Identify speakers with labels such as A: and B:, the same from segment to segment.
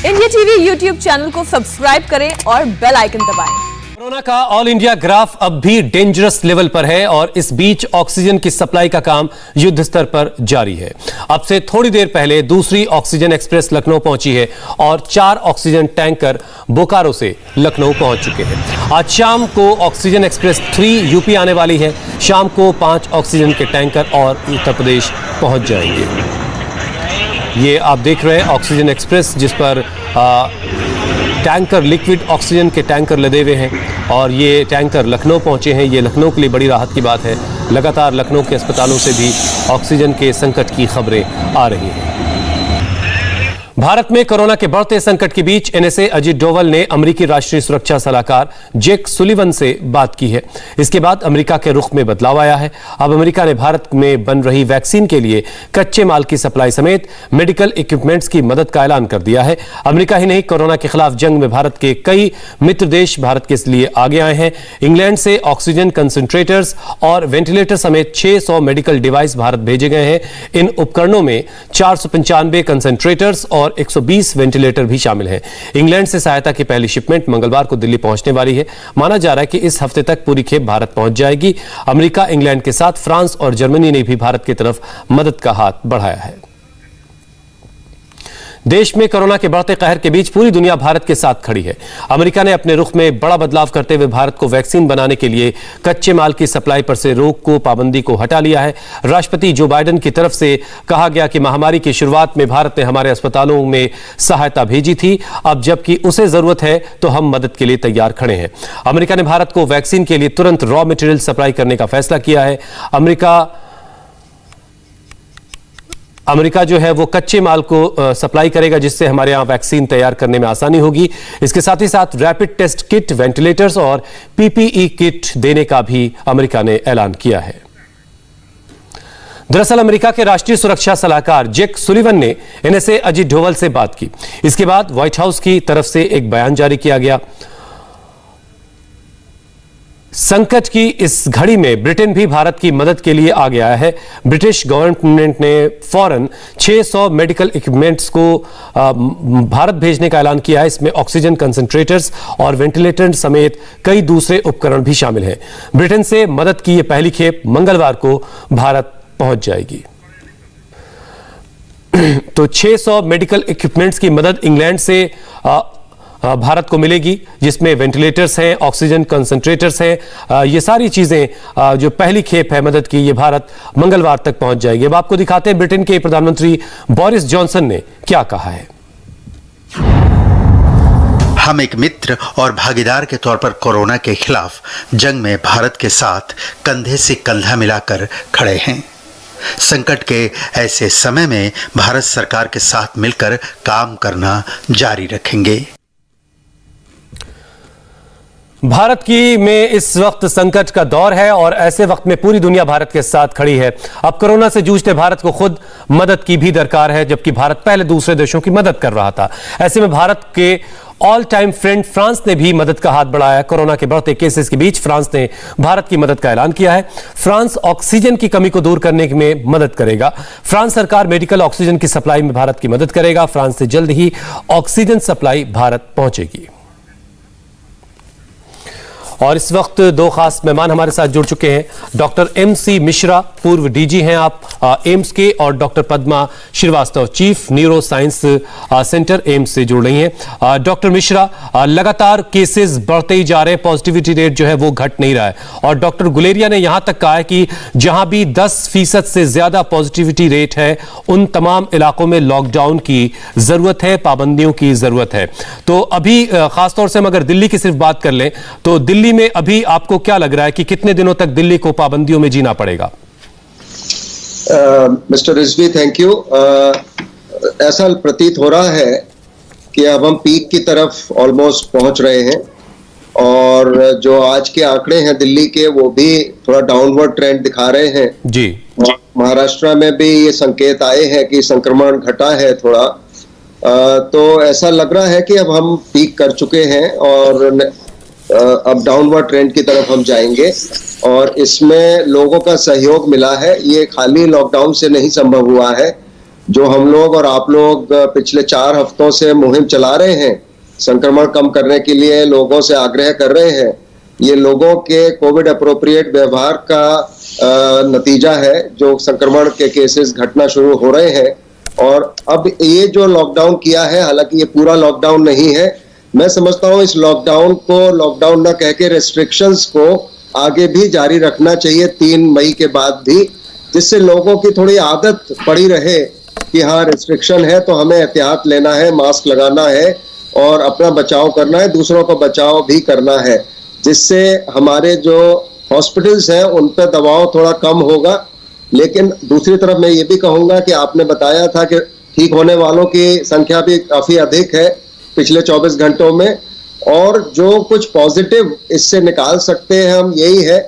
A: India TV YouTube channel को subscribe करें और बेल आइकन दबाएं।
B: कोरोना का ऑल इंडिया ग्राफ अब भी डेंजरस लेवल पर है और इस बीच ऑक्सीजन की सप्लाई का काम युद्ध स्तर पर जारी है। अब से थोड़ी देर पहले दूसरी ऑक्सीजन एक्सप्रेस लखनऊ पहुंची है और 4 ऑक्सीजन टैंकर बोकारो से लखनऊ पहुंच चुके हैं। आज शाम को ऑक्सीजन एक्सप्रेस 3 यूपी आने वाली है। शाम को 5 ऑक्सीजन के टैंकर और उत्तर प्रदेश पहुंच जाएंगे। ये आप देख रहे हैं ऑक्सीजन एक्सप्रेस, जिस पर टैंकर लिक्विड ऑक्सीजन के टैंकर लदे हुए हैं और ये टैंकर लखनऊ पहुंचे हैं। ये लखनऊ के लिए बड़ी राहत की बात है। लगातार लखनऊ के अस्पतालों से भी ऑक्सीजन के संकट की खबरें आ रही हैं। भारत में कोरोना के बढ़ते संकट के बीच एनएसए अजित डोवल ने अमेरिकी राष्ट्रीय सुरक्षा सलाहकार जेक सुलिवन से बात की है। इसके बाद अमेरिका के रुख में बदलाव आया है। अब अमेरिका ने भारत में बन रही वैक्सीन के लिए कच्चे माल की सप्लाई समेत मेडिकल इक्विपमेंट्स की मदद का ऐलान कर दिया है। अमेरिका ही नहीं, कोरोना के खिलाफ जंग में भारत के कई मित्र देश भारत के लिए आगे आए हैं। इंग्लैंड से ऑक्सीजन कंसंट्रेटर्स और वेंटिलेटर समेत 600 मेडिकल डिवाइस भारत भेजे गए हैं। इन उपकरणों में 495 कंसंट्रेटर्स और 120 वेंटिलेटर भी शामिल हैं। इंग्लैंड से सहायता की पहली शिपमेंट मंगलवार को दिल्ली पहुंचने वाली है। माना जा रहा है कि इस हफ्ते तक पूरी खेप भारत पहुंच जाएगी। अमेरिका, इंग्लैंड के साथ फ्रांस और जर्मनी ने भी भारत की तरफ मदद का हाथ बढ़ाया है। देश में कोरोना के बढ़ते कहर के बीच पूरी दुनिया भारत के साथ खड़ी है। अमेरिका ने अपने रुख में बड़ा बदलाव करते हुए भारत को वैक्सीन बनाने के लिए कच्चे माल की सप्लाई पर से रोक को, पाबंदी को हटा लिया है। राष्ट्रपति जो बाइडेन की तरफ से कहा गया कि महामारी की शुरुआत में भारत ने हमारे अस्पतालों में सहायता भेजी थी। अब जबकि उसे जरूरत है तो हम मदद के लिए तैयार खड़े हैं। अमेरिका ने भारत को वैक्सीन के लिए तुरंत रॉ मटेरियल सप्लाई करने का फैसला किया है। अमेरिका जो है वो कच्चे माल को सप्लाई करेगा, जिससे हमारे यहां वैक्सीन तैयार करने में आसानी होगी। इसके साथ ही साथ रैपिड टेस्ट किट, वेंटिलेटर्स और पीपीई किट देने का भी अमेरिका ने ऐलान किया है। दरअसल अमेरिका के राष्ट्रीय सुरक्षा सलाहकार जेक सुलिवन ने एनएसए अजित डोवल से बात की। इसके बाद व्हाइट हाउस की तरफ से एक बयान जारी किया गया। संकट की इस घड़ी में ब्रिटेन भी भारत की मदद के लिए आगे आया है। ब्रिटिश गवर्नमेंट ने फौरन 600 मेडिकल इक्विपमेंट्स को भारत भेजने का ऐलान किया है। इसमें ऑक्सीजन कंसंट्रेटर्स और वेंटिलेटर समेत कई दूसरे उपकरण भी शामिल हैं। ब्रिटेन से मदद की यह पहली खेप मंगलवार को भारत पहुंच जाएगी। तो 600 मेडिकल इक्विपमेंट्स की मदद इंग्लैंड से भारत को मिलेगी, जिसमें वेंटिलेटर्स हैं, ऑक्सीजन कंसंट्रेटर्स हैं। ये सारी चीजें जो पहली खेप है मदद की, ये भारत मंगलवार तक पहुंच जाएगी। अब आपको दिखाते हैं ब्रिटेन के प्रधानमंत्री बोरिस जॉनसन ने क्या कहा है।
C: हम एक मित्र और भागीदार के तौर पर कोरोना के खिलाफ जंग में भारत के साथ कंधे से कंधा मिलाकर खड़े हैं। संकट के ऐसे समय में भारत सरकार के साथ मिलकर काम करना जारी रखेंगे।
B: भारत की में इस वक्त संकट का दौर है और ऐसे वक्त में पूरी दुनिया भारत के साथ खड़ी है। अब कोरोना से जूझते भारत को खुद मदद की भी दरकार है, जबकि भारत पहले दूसरे देशों की मदद कर रहा था। ऐसे में भारत के ऑल टाइम फ्रेंड फ्रांस ने भी मदद का हाथ बढ़ाया। कोरोना के बढ़ते केसेस के बीच फ्रांस ने भारत की मदद का ऐलान किया है। फ्रांस ऑक्सीजन की कमी को दूर करने में मदद करेगा। फ्रांस सरकार मेडिकल ऑक्सीजन की सप्लाई में भारत की मदद करेगा। फ्रांस से जल्द ही ऑक्सीजन सप्लाई भारत पहुंचेगी। और इस वक्त 2 खास मेहमान हमारे साथ जुड़ चुके हैं। डॉक्टर MC मिश्रा, पूर्व डीजी हैं आप एम्स के, और doctor Padma Shrivastava, chief neuro science centre AIIMS से जुड़ रही हैं। डॉक्टर मिश्रा, लगातार केसेस बढ़ते ही जा रहे हैं, पॉजिटिविटी रेट जो है वो घट नहीं रहा है, और डॉक्टर गुलेरिया ने यहां तक कहा है कि जहां भी 10% से ज्यादा पॉजिटिविटी रेट है, उन तमाम इलाकों में लॉकडाउन की जरूरत है, पाबंदियों की जरूरत है। तो अभी खासतौर से हम अगर दिल्ली की सिर्फ बात कर लें तो दिल्ली में अभी आपको क्या लग रहा है कि कितने दिनों तक दिल्ली को पाबंदियों में जीना पड़ेगा?
D: Mister Rizvi, thank you. ऐसा प्रतीत हो रहा है कि अब हम पीक की तरफ ऑलमोस्ट पहुंच रहे हैं, और जो आज के आंकड़े हैं दिल्ली के, वो भी थोड़ा डाउनवर्ड ट्रेंड दिखा रहे हैं जी। महाराष्ट्र में भी ये संकेत आए हैं कि संक्रमण घटा है थोड़ा। तो ऐसा लग रहा है कि अब हम पीक कर चुके हैं और अब डाउनवर्ड ट्रेंड की तरफ हम जाएंगे, और इसमें लोगों का सहयोग मिला है। ये खाली लॉकडाउन से नहीं संभव हुआ है, जो हम लोग और आप लोग पिछले 4 हफ्तों से मुहिम चला रहे हैं, संक्रमण कम करने के लिए लोगों से आग्रह कर रहे हैं, ये लोगों के कोविड अप्रोप्रिएट व्यवहार का नतीजा है। जो संक्रमण के केसेस घटना शुरू हो रहे हैं और अब ये जो लॉकडाउन किया है, हालांकि ये पूरा लॉकडाउन नहीं है, मैं समझता हूँ इस लॉकडाउन को लॉकडाउन ना कह के रेस्ट्रिक्शंस को आगे भी जारी रखना चाहिए 3 मई के बाद भी, जिससे लोगों की थोड़ी आदत पड़ी रहे कि हाँ रेस्ट्रिक्शन है तो हमें एहतियात लेना है, मास्क लगाना है और अपना बचाव करना है, दूसरों का बचाव भी करना है, जिससे हमारे जो हॉस्पिटल्स हैं उन पर दबाव थोड़ा कम होगा। लेकिन दूसरी तरफ मैं ये भी कहूँगा कि आपने बताया था कि ठीक होने वालों की संख्या भी काफ़ी अधिक है पिछले 24 घंटों में, और जो कुछ पॉजिटिव इससे निकाल सकते हैं हम यही है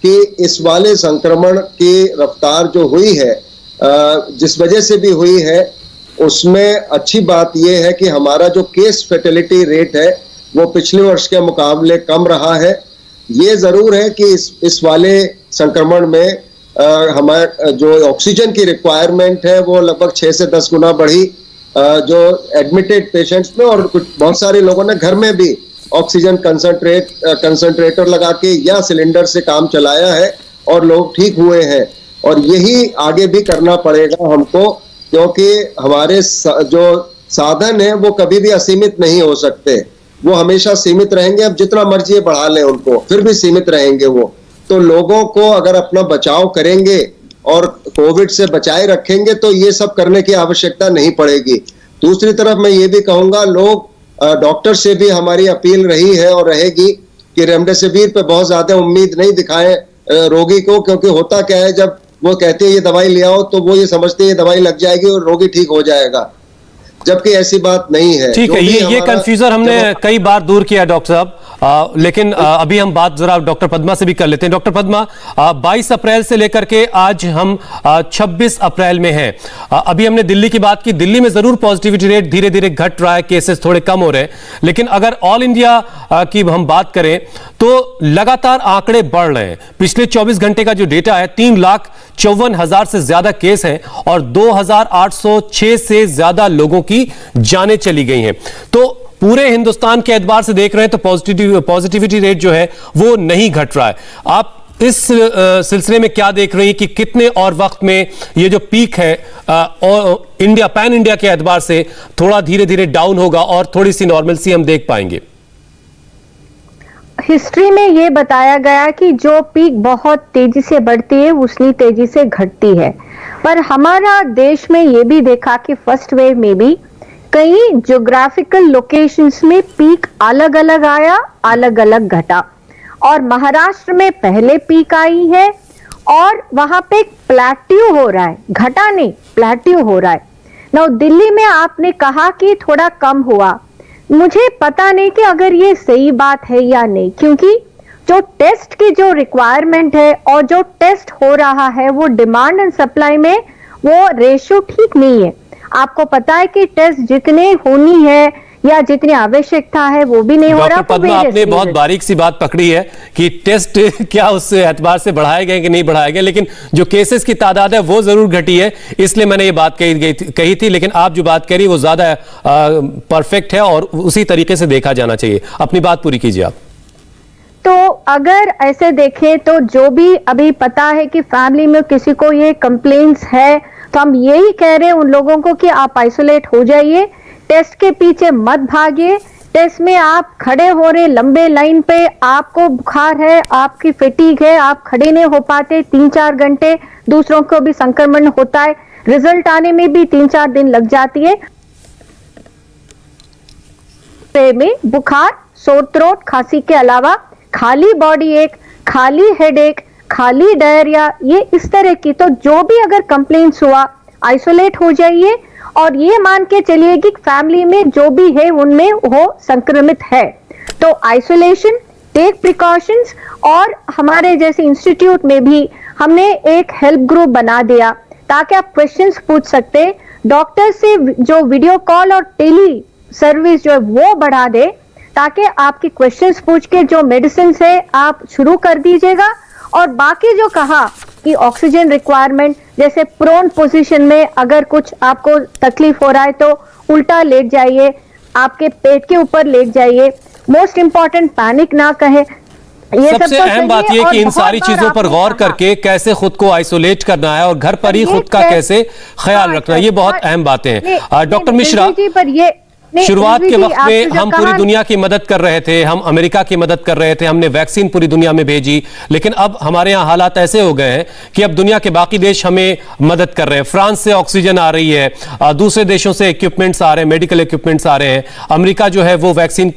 D: कि इस वाले संक्रमण की रफ्तार जो हुई है, जिस वजह से भी हुई है, उसमें अच्छी बात यह है कि हमारा जो केस फैटेलिटी रेट है वो पिछले वर्ष के मुकाबले कम रहा है। ये जरूर है कि इस वाले संक्रमण में हमारे जो ऑक्सीजन की रिक्वायरमेंट है वो लगभग 6 से 10 गुना बढ़ी, जो एडमिटेड पेशेंट्स में, और कुछ बहुत सारे लोगों ने घर में भी ऑक्सीजन कंसंट्रेटर लगा के या सिलेंडर से काम चलाया है और लोग ठीक हुए हैं। और यही आगे भी करना पड़ेगा हमको, क्योंकि हमारे जो साधन है वो कभी भी असीमित नहीं हो सकते, वो हमेशा सीमित रहेंगे। अब जितना मर्जी बढ़ा लें उनको, फिर भी सीमित रहेंगे वो। तो लोगों को अगर अपना बचाव करेंगे और कोविड से बचाए रखेंगे तो ये सब करने की आवश्यकता नहीं पड़ेगी। दूसरी तरफ मैं ये भी कहूंगा, लोग डॉक्टर से भी हमारी अपील रही है और रहेगी कि रेमडेसिविर पे बहुत ज्यादा उम्मीद नहीं दिखाएं रोगी को, क्योंकि होता क्या है, जब वो कहते हैं ये दवाई ले आओ तो वो ये समझते हैं ये दवाई लग जाएगी और रोगी ठीक हो जाएगा, जबकि ऐसी बात नहीं है।
B: ठीक है, ये कंफ्यूजन हमने कई बार दूर किया डॉक्टर साहब, लेकिन अभी हम बात जरा डॉक्टर पद्मा से भी कर लेते हैं। डॉक्टर पद्मा, 22 अप्रैल से लेकर के आज हम 26 अप्रैल में हैं। अभी हमने दिल्ली की बात की, दिल्ली में जरूर पॉजिटिविटी रेट धीरे धीरे घट रहा है, केसेस थोड़े कम हो रहे हैं, लेकिन अगर ऑल इंडिया की हम बात करें तो लगातार आंकड़े बढ़ रहे हैं। पिछले 24 घंटे का जो डेटा है, 3,54,000 से ज्यादा केस हैं और 2,806 से ज्यादा लोगों की जानें चली गई हैं। तो पूरे हिंदुस्तान के एतबार से देख रहे हैं तो पॉजिटिविटी रेट जो है वो नहीं घट रहा है। आप इस सिलसिले में क्या देख रही हैं कि कितने और वक्त में ये जो पीक है और पैन इंडिया के एतबार से थोड़ा धीरे धीरे डाउन होगा और थोड़ी सी नॉर्मलसी हम देख पाएंगे?
E: हिस्ट्री में ये बताया गया कि जो पीक बहुत तेजी से बढ़ती है उतनी तेजी से घटती है, पर हमारा देश में ये भी देखा कि फर्स्ट वेव में भी कई ज्योग्राफिकल लोकेशंस में पीक अलग अलग आया, अलग अलग घटा, और महाराष्ट्र में पहले पीक आई है और वहां पे प्लेट्यू हो रहा है, घटा नहीं प्लेट्यू हो रहा है। ना दिल्ली में आपने कहा कि थोड़ा कम हुआ, मुझे पता नहीं कि अगर ये सही बात है या नहीं, क्योंकि जो टेस्ट की जो रिक्वायरमेंट है और जो टेस्ट हो रहा है वो डिमांड एंड सप्लाई में वो रेशियो ठीक नहीं है। आपको पता है कि टेस्ट जितने होनी है या जितनी आवश्यकता है वो भी नहीं हो रहा।
B: डॉक्टर पद्मा, आपने बहुत बारीक सी बात पकड़ी है कि टेस्ट क्या उस एतबार से बढ़ाए गए कि नहीं बढ़ाए गए, लेकिन जो केसेस की तादाद है वो जरूर घटी है, इसलिए मैंने ये बात कही थी। लेकिन आप जो बात करी वो ज्यादा परफेक्ट है और उसी तरीके से देखा जाना चाहिए। अपनी बात पूरी कीजिए आप।
E: तो अगर ऐसे देखें तो जो भी अभी पता है कि फैमिली में किसी को ये कंप्लेंट्स है, तो हम यही कह रहे हैं उन लोगों को कि आप आइसोलेट हो जाइए, टेस्ट के पीछे मत भागिए। टेस्ट में आप खड़े हो रहे लंबे लाइन पे, आपको बुखार है, आपकी फैटिग है, आप खड़े नहीं हो पाते 3-4 घंटे, दूसरों को भी संक्रमण होता है, रिजल्ट आने में भी 3-4 दिन लग जाती है। में बुखार, सोर थ्रोट, खांसी के अलावा खाली बॉडी एक, खाली हेडेक, खाली डायरिया, ये इस तरह की, तो जो भी अगर कंप्लेंट्स हुआ आइसोलेट हो जाइए और ये मान के चलिए कि फैमिली में जो भी है उनमें वो संक्रमित है। तो आइसोलेशन, टेक प्रिकॉशंस, और हमारे जैसे इंस्टीट्यूट में भी हमने एक हेल्प ग्रुप बना दिया ताकि आप क्वेश्चंस पूछ सकते। डॉक्टर से जो वीडियो कॉल और टेली सर्विस जो है वो बढ़ा दे ताकि आपकी क्वेश्चंस पूछ के जो मेडिसिन है आप शुरू कर दीजिएगा। और बाकी जो कहा कि ऑक्सीजन रिक्वायरमेंट, जैसे प्रोन पोजीशन में अगर कुछ आपको तकलीफ हो रहा है तो उल्टा लेट जाइए, आपके पेट के ऊपर लेट जाइए। मोस्ट इंपॉर्टेंट, पैनिक ना कहे। ये सब
B: सबसे
E: तो
B: अहम बात
E: सही है
B: यह
E: और
B: कि इन
E: बहुत
B: सारी
E: बार
B: चीजों पर
E: आपने
B: गौर
E: कहा।
B: करके कैसे खुद को आइसोलेट करना है और घर पर ही
E: ये
B: खुद का कैसे ख्याल रखना है, ये बहुत अहम बातें हैं। डॉक्टर मिश्रा,
E: जी, पर ये
B: शुरुआत के
E: जी,
B: वक्त
E: आपने
B: में
E: जो
B: हम पूरी
E: कहा-
B: दुनिया की मदद कर रहे थे, हम अमेरिका की मदद कर रहे थे, हमने वैक्सीन पूरी दुनिया में भेजी, लेकिन अब हमारे यहाँ हालात ऐसे हो गए हैं कि अब दुनिया के बाकी देश हमें मदद कर रहे हैं। फ्रांस से ऑक्सीजन आ रही है, दूसरे देशों से इक्विपमेंट्स आ रहे हैं, मेडिकल इक्विपमेंट्स आ रहे हैं, अमेरिका जो है वो वैक्सीन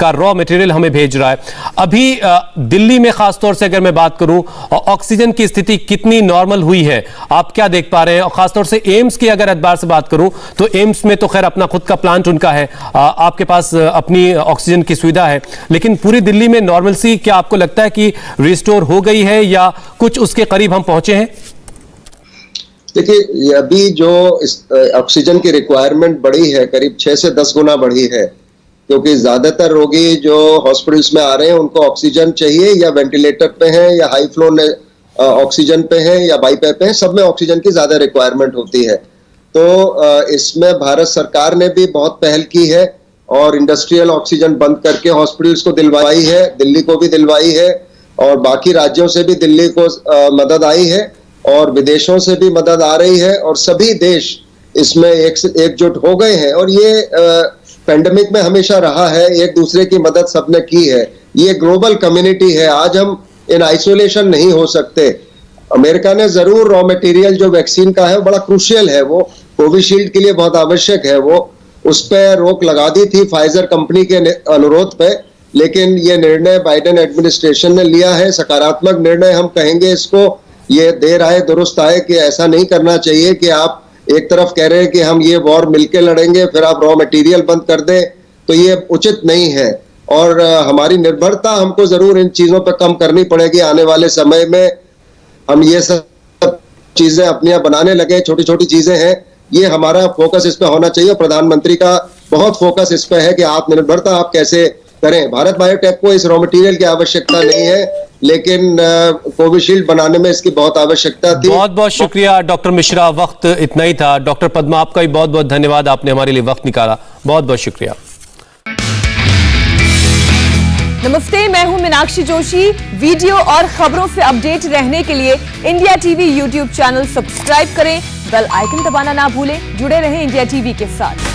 B: का रॉ मटेरियल हमें भेज रहा है। अभी दिल्ली में खासतौर से अगर मैं बात करूं, ऑक्सीजन की स्थिति कितनी नॉर्मल हुई है, आप क्या देख पा रहे हैं? और खासतौर से एम्स की अगर एतबार से बात करूं तो एम्स में तो खैर अपना खुद का प्लांट उनका है, आपके पास अपनी ऑक्सीजन की सुविधा है, लेकिन पूरी दिल्ली में नॉर्मलसी क्या आपको लगता है कि रिस्टोर हो गई है या कुछ उसके करीब हम पहुंचे हैं?
D: देखिए, अभी जो ऑक्सीजन की रिक्वायरमेंट बढ़ी है, करीब 6 से 10 गुना बढ़ी है, क्योंकि ज्यादातर रोगी जो हॉस्पिटल्स में आ रहे हैं उनको ऑक्सीजन चाहिए, या वेंटिलेटर पे हैं, या हाई फ्लो ऑक्सीजन पे हैं, या बाईपैप पे हैं, सब में ऑक्सीजन की ज्यादा रिक्वायरमेंट होती है। तो इसमें भारत सरकार ने भी बहुत पहल की है और इंडस्ट्रियल ऑक्सीजन बंद करके हॉस्पिटल्स को दिलवाई है, दिल्ली को भी दिलवाई है, और बाकी राज्यों से भी दिल्ली को मदद आई है, और विदेशों से भी मदद आ रही है, और सभी देश इसमें एकजुट हो गए हैं। और ये पेंडेमिक में हमेशा रहा है, एक दूसरे की मदद सबने की है। ये ग्लोबल कम्युनिटी है, आज हम इन आइसोलेशन नहीं हो सकते। अमेरिका ने जरूर रॉ मटेरियल जो वैक्सीन का है वो बड़ा क्रूशियल है, वो कोविशील्ड के लिए बहुत आवश्यक है, वो उस पर रोक लगा दी थी फाइजर कंपनी के अनुरोध पे, लेकिन ये निर्णय बाइडेन एडमिनिस्ट्रेशन ने लिया है, सकारात्मक निर्णय हम कहेंगे इसको। ये देर आए दुरुस्त आए कि ऐसा नहीं करना चाहिए कि आप एक तरफ कह रहे हैं कि हम ये वॉर मिलके लड़ेंगे, फिर आप रॉ मटेरियल बंद कर दें, तो ये उचित नहीं है। और हमारी निर्भरता हमको जरूर इन चीजों पर कम करनी पड़ेगी। आने वाले समय में हम ये सब चीजें अपनी बनाने लगे, छोटी छोटी चीजें हैं, ये हमारा फोकस इस पे होना चाहिए। प्रधानमंत्री का बहुत फोकस इस पे है कि आत्मनिर्भरता आप कैसे करें। भारत बायोटेक को इस रॉ मटेरियल की आवश्यकता नहीं है, लेकिन कोविशील्ड बनाने में इसकी बहुत आवश्यकता थी।
B: बहुत बहुत शुक्रिया डॉक्टर मिश्रा, वक्त इतना ही था। डॉक्टर पद्मा, आपका भी बहुत बहुत धन्यवाद, आपने हमारे लिए वक्त निकाला, बहुत बहुत शुक्रिया।
A: नमस्ते, मैं हूं मीनाक्षी जोशी। वीडियो और खबरों से अपडेट रहने के लिए India TV YouTube channel subscribe करें, बेल आइकन दबाना ना भूलें। जुड़े रहें इंडिया टीवी के साथ।